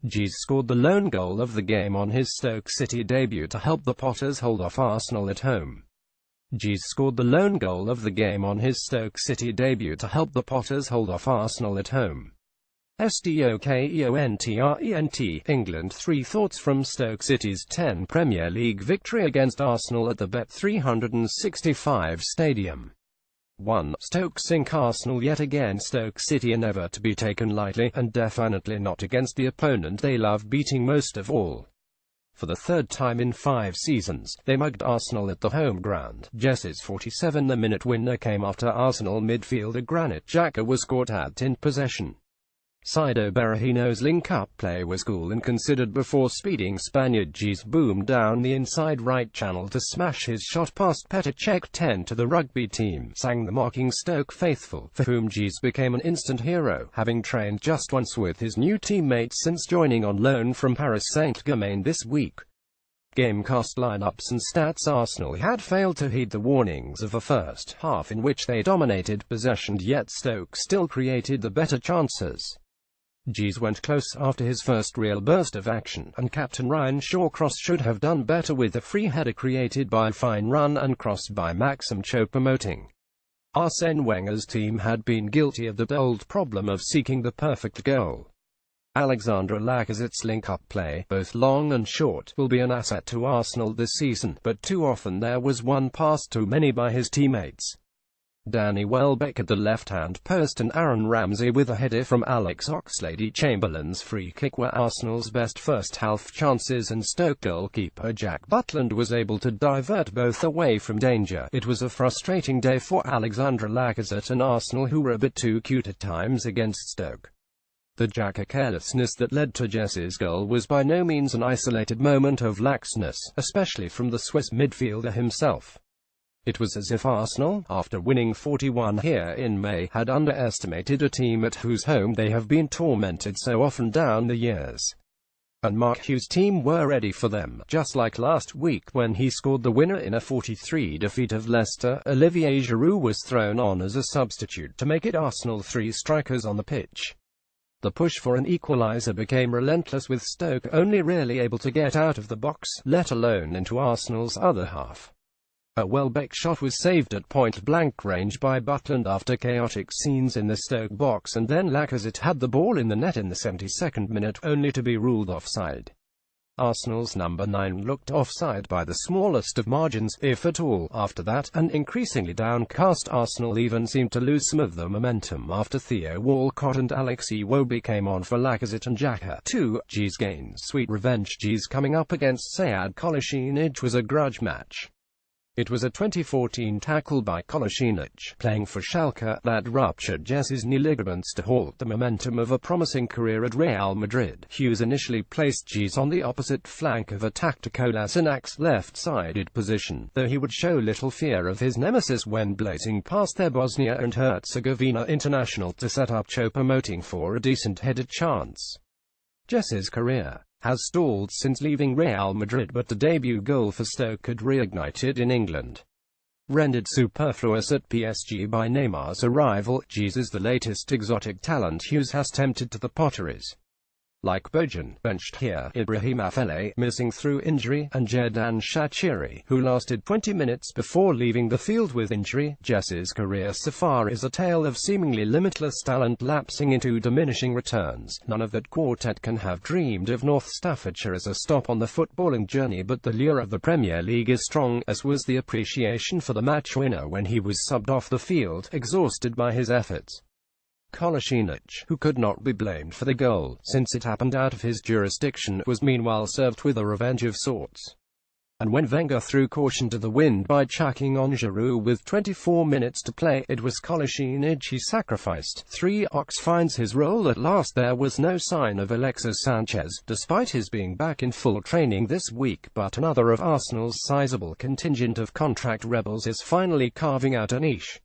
Jese scored the lone goal of the game on his Stoke City debut to help the Potters hold off Arsenal at home. Jese scored the lone goal of the game on his Stoke City debut to help the Potters hold off Arsenal at home. STOKEONTRENT, England. 3 thoughts from Stoke City's 10 Premier League victory against Arsenal at the Bet365 Stadium. 1. Stoke sink Arsenal yet again. Stoke City are never to be taken lightly, and definitely not against the opponent they love beating most of all. For the 3rd time in 5 seasons, they mugged Arsenal at the home ground. Jese's 47th-minute winner came after Arsenal midfielder Granit Xhaka was caught in possession. Saido Berahino's link-up play was cool and considered before speeding Spaniard Jese boomed down the inside right channel to smash his shot past Petr Cech. 10 to the rugby team, sang the mocking Stoke faithful, for whom Jese became an instant hero, having trained just once with his new teammates since joining on loan from Paris Saint-Germain this week. Gamecast lineups and stats. Arsenal had failed to heed the warnings of a first half in which they dominated possession, yet Stoke still created the better chances. Jese went close after his first real burst of action, and captain Ryan Shawcross should have done better with a free header created by a fine run and crossed by Maxim Choupo-Moting. Arsene Wenger's team had been guilty of the old problem of seeking the perfect goal. Alexandre Lacazette's link-up play, both long and short, will be an asset to Arsenal this season, but too often there was one pass too many by his teammates. Danny Welbeck at the left-hand post and Aaron Ramsey with a header from Alex Oxlade-Chamberlain's free kick were Arsenal's best first-half chances, and Stoke goalkeeper Jack Butland was able to divert both away from danger. It was a frustrating day for Alexandre Lacazette and Arsenal, who were a bit too cute at times against Stoke. The Xhaka carelessness that led to Jese's goal was by no means an isolated moment of laxness, especially from the Swiss midfielder himself. It was as if Arsenal, after winning 41 here in May, had underestimated a team at whose home they have been tormented so often down the years. And Mark Hughes' team were ready for them, just like last week when he scored the winner in a 4-3 defeat of Leicester. Olivier Giroud was thrown on as a substitute to make it Arsenal 3 strikers on the pitch. The push for an equaliser became relentless, with Stoke only really able to get out of the box, let alone into Arsenal's other half. A Welbeck shot was saved at point-blank range by Butland after chaotic scenes in the Stoke box, and then Lacazette had the ball in the net in the 72nd minute, only to be ruled offside. Arsenal's number 9 looked offside by the smallest of margins, if at all, after that, and increasingly downcast Arsenal even seemed to lose some of the momentum after Theo Walcott and Alex Iwobi came on for Lacazette and Xhaka. 2. Jese gains sweet revenge. Jese coming up against Sead Kolasinac was a grudge match. It was a 2014 tackle by Kolasinac, playing for Schalke, that ruptured Jese's knee ligaments to halt the momentum of a promising career at Real Madrid. Hughes initially placed Jese on the opposite flank of attack to Kolasinac's left-sided position, though he would show little fear of his nemesis when blazing past their Bosnia and Herzegovina international to set up Choupo-Moting for a decent headed chance. Jese's career has stalled since leaving Real Madrid, but the debut goal for Stoke had reignited in England. Rendered superfluous at PSG by Neymar's arrival, Jese is the latest exotic talent Hughes has tempted to the Potteries. Like Bojan, benched here, Ibrahim Afellay, missing through injury, and Xherdan Shaqiri, who lasted 20 minutes before leaving the field with injury, Jese's career so far is a tale of seemingly limitless talent lapsing into diminishing returns. None of that quartet can have dreamed of North Staffordshire as a stop on the footballing journey, but the lure of the Premier League is strong, as was the appreciation for the match winner when he was subbed off the field, exhausted by his efforts. Kolasinac, who could not be blamed for the goal, since it happened out of his jurisdiction, was meanwhile served with a revenge of sorts. And when Wenger threw caution to the wind by chucking on Giroud with 24 minutes to play, it was Kolasinac he sacrificed. 3. Ox finds his role at last. There was no sign of Alexis Sanchez, despite his being back in full training this week, but another of Arsenal's sizable contingent of contract rebels is finally carving out a niche.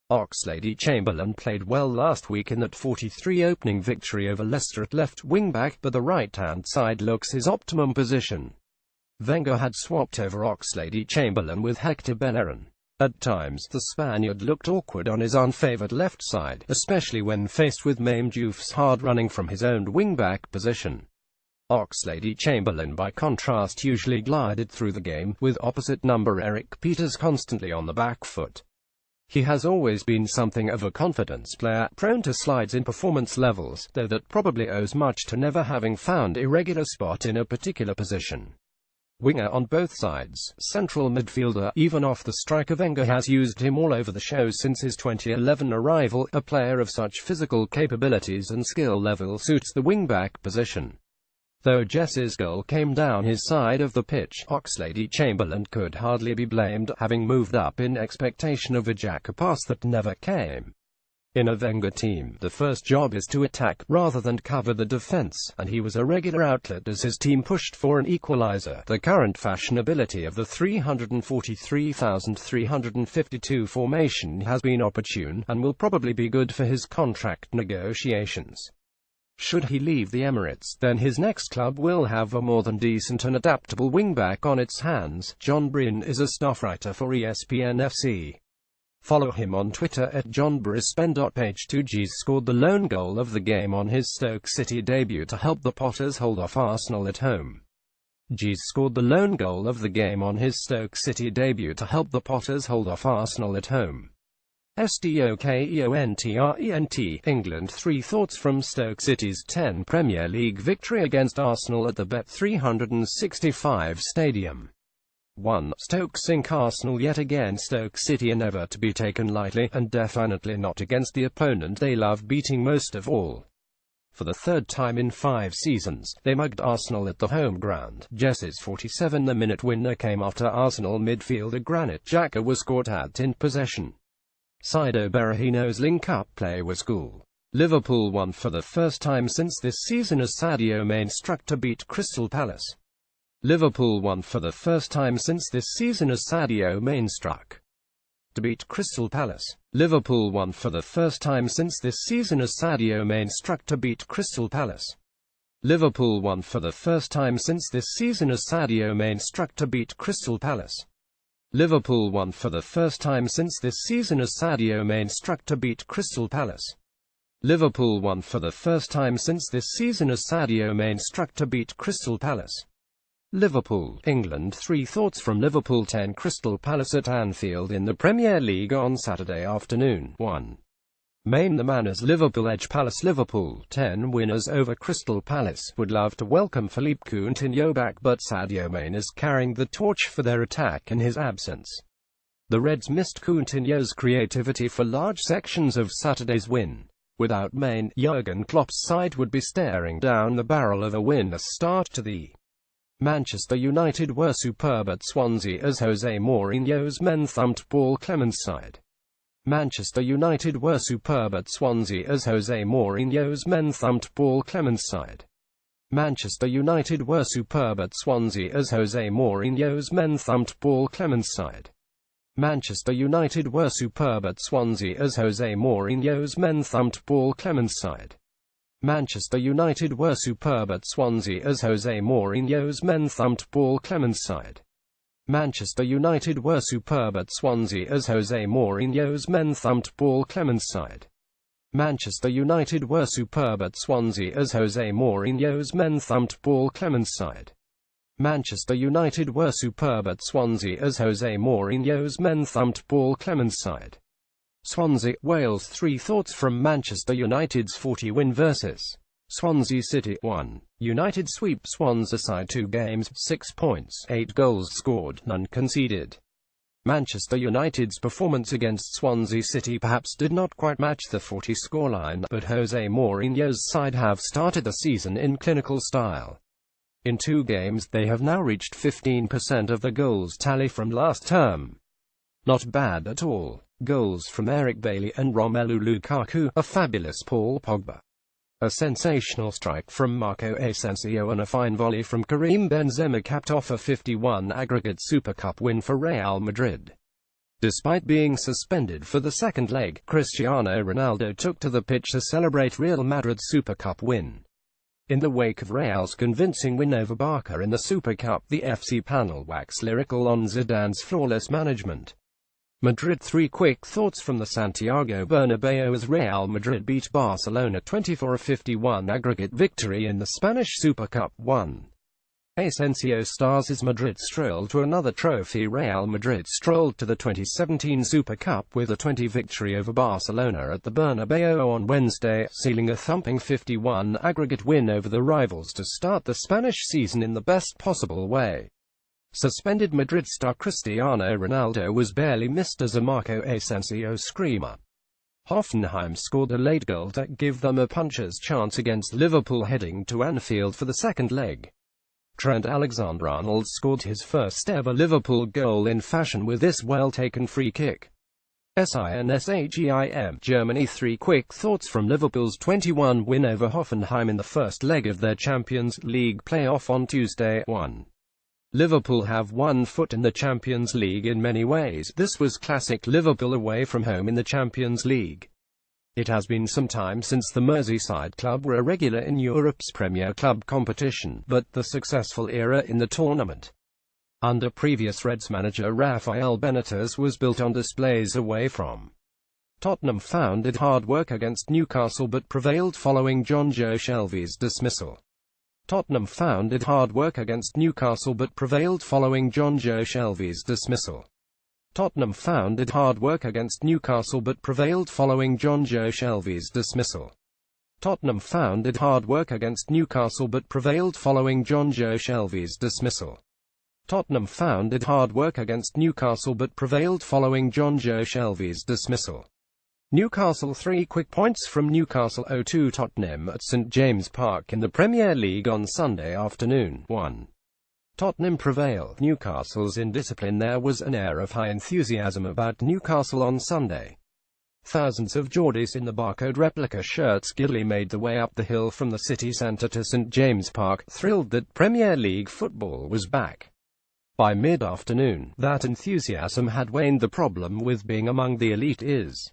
Oxlade-Chamberlain played well last week in that 4-3 opening victory over Leicester at left wing-back, but the right-hand side looks his optimum position. Wenger had swapped over Oxlade-Chamberlain with Hector Bellerin. At times, the Spaniard looked awkward on his unfavoured left side, especially when faced with Mame Diouf's hard running from his own wing-back position. Oxlade-Chamberlain by contrast usually glided through the game, with opposite number Eric Peters constantly on the back foot. He has always been something of a confidence player, prone to slides in performance levels, though that probably owes much to never having found a regular spot in a particular position. Winger on both sides, central midfielder, even off the striker. Wenger has used him all over the show since his 2011 arrival. A player of such physical capabilities and skill level suits the wing-back position. Though Jese's goal came down his side of the pitch, Oxlade-Chamberlain could hardly be blamed, having moved up in expectation of a Xhaka pass that never came. In a Wenger team, the first job is to attack, rather than cover the defense, and he was a regular outlet as his team pushed for an equalizer. The current fashionability of the 343,352 formation has been opportune, and will probably be good for his contract negotiations. Should he leave the Emirates, then his next club will have a more than decent and adaptable wingback on its hands. John Bryn is a staff writer for ESPN FC. Follow him on Twitter at JohnBrisbane. Page 2. Jese scored the lone goal of the game on his Stoke City debut to help the Potters hold off Arsenal at home. Jese scored the lone goal of the game on his Stoke City debut to help the Potters hold off Arsenal at home. STOKEONTRENT. England. 3 thoughts from Stoke City's 10 Premier League victory against Arsenal at the Bet365 Stadium. 1. Stoke sink Arsenal yet again. Stoke City are never to be taken lightly, and definitely not against the opponent they love beating most of all. For the third time in 5 seasons, they mugged Arsenal at the home ground. Jese's 47th-minute winner came after Arsenal midfielder Granit Xhaka was caught at in possession. Saido Berahino's link-up play was cool. Liverpool won for the first time since this season as Sadio Mane struck to beat Crystal Palace. Liverpool won for the first time since this season as Sadio Mane struck to beat Crystal Palace. Liverpool won for the first time since this season as Sadio Mane struck to beat Crystal Palace. Liverpool won for the first time since this season as Sadio Mane struck to beat Crystal Palace. Liverpool won for the first time since this season as Sadio Mane struck to beat Crystal Palace. Liverpool won for the first time since this season as Sadio Mane struck to beat Crystal Palace. Liverpool, England. 3 thoughts from Liverpool 10 Crystal Palace at Anfield in the Premier League on Saturday afternoon. 1. Mane the man as Liverpool edge Palace. Liverpool 10 winners over Crystal Palace. Would love to welcome Philippe Coutinho back, but Sadio Mane is carrying the torch for their attack in his absence. The Reds missed Coutinho's creativity for large sections of Saturday's win. Without Mane, Jurgen Klopp's side would be staring down the barrel of a winless start to the Manchester United were superb at Swansea as Jose Mourinho's men thumped Paul Clement's side. Manchester United were superb at Swansea as Jose Mourinho's men thumped Paul Clement's side. Manchester United were superb at Swansea as Jose Mourinho's men thumped Paul Clement's side. Manchester United were superb at Swansea as Jose Mourinho's men thumped Paul Clement's side. Manchester United were superb at Swansea as Jose Mourinho's men thumped Paul Clement's side. Manchester United were superb at Swansea as Jose Mourinho's men thumped Paul Clement's side. Manchester United were superb at Swansea as Jose Mourinho's men thumped Paul Clement's side. Manchester United were superb at Swansea as Jose Mourinho's men thumped Paul Clement's side. Swansea, Wales. 3 thoughts from Manchester United's 40-win versus Swansea City. 1. United sweep Swansea side 2 games, 6 points, 8 goals scored, none conceded. Manchester United's performance against Swansea City perhaps did not quite match the 40 scoreline, but Jose Mourinho's side have started the season in clinical style. In 2 games, they have now reached 15% of the goals tally from last term. Not bad at all. Goals from Eric Bailly and Romelu Lukaku, a fabulous Paul Pogba. A sensational strike from Marco Asensio and a fine volley from Karim Benzema capped off a 51 aggregate Super Cup win for Real Madrid. Despite being suspended for the second leg, Cristiano Ronaldo took to the pitch to celebrate Real Madrid's Super Cup win. In the wake of Real's convincing win over Barca in the Super Cup, the FC panel waxed lyrical on Zidane's flawless management. Madrid. 3 quick thoughts from the Santiago Bernabeu as Real Madrid beat Barcelona 24-51 aggregate victory in the Spanish Super Cup 1. Asensio stars as Madrid strolled to another trophy. Real Madrid strolled to the 2017 Super Cup with a 20 victory over Barcelona at the Bernabeu on Wednesday, sealing a thumping 51 aggregate win over the rivals to start the Spanish season in the best possible way. Suspended Madrid star Cristiano Ronaldo was barely missed as a Marco Asensio screamer. Hoffenheim scored a late goal to give them a puncher's chance against Liverpool heading to Anfield for the second leg. Trent Alexander-Arnold scored his first ever Liverpool goal in fashion with this well-taken free kick. SINSHEIM Germany. 3 quick thoughts from Liverpool's 21 win over Hoffenheim in the first leg of their Champions League playoff on Tuesday. 1. Liverpool have one foot in the Champions League in many ways. This was classic Liverpool away from home in the Champions League. It has been some time since the Merseyside club were a regular in Europe's Premier Club competition, but the successful era in the tournament under previous Reds manager Rafael Benitez was built on displays away from. Tottenham found it hard work against Newcastle but prevailed following John Joe Shelvey's dismissal. Tottenham found it hard work against Newcastle but prevailed following John Joe Shelvey's dismissal. Tottenham found it hard work against Newcastle but prevailed following John Joe Shelvey's dismissal. Tottenham found it hard work against Newcastle but prevailed following John Joe Shelvey's dismissal. Tottenham found it hard work against Newcastle but prevailed following John Joe Shelvey's dismissal. Newcastle. 3 quick points from Newcastle. 0-2 Tottenham at St James Park in the Premier League on Sunday afternoon. 1. Tottenham prevail. Newcastle's indiscipline. There was an air of high enthusiasm about Newcastle on Sunday. Thousands of Geordies in the barcode replica shirts giddily made the way up the hill from the city centre to St James Park, thrilled that Premier League football was back. By mid-afternoon, that enthusiasm had waned. The problem with being among the elite is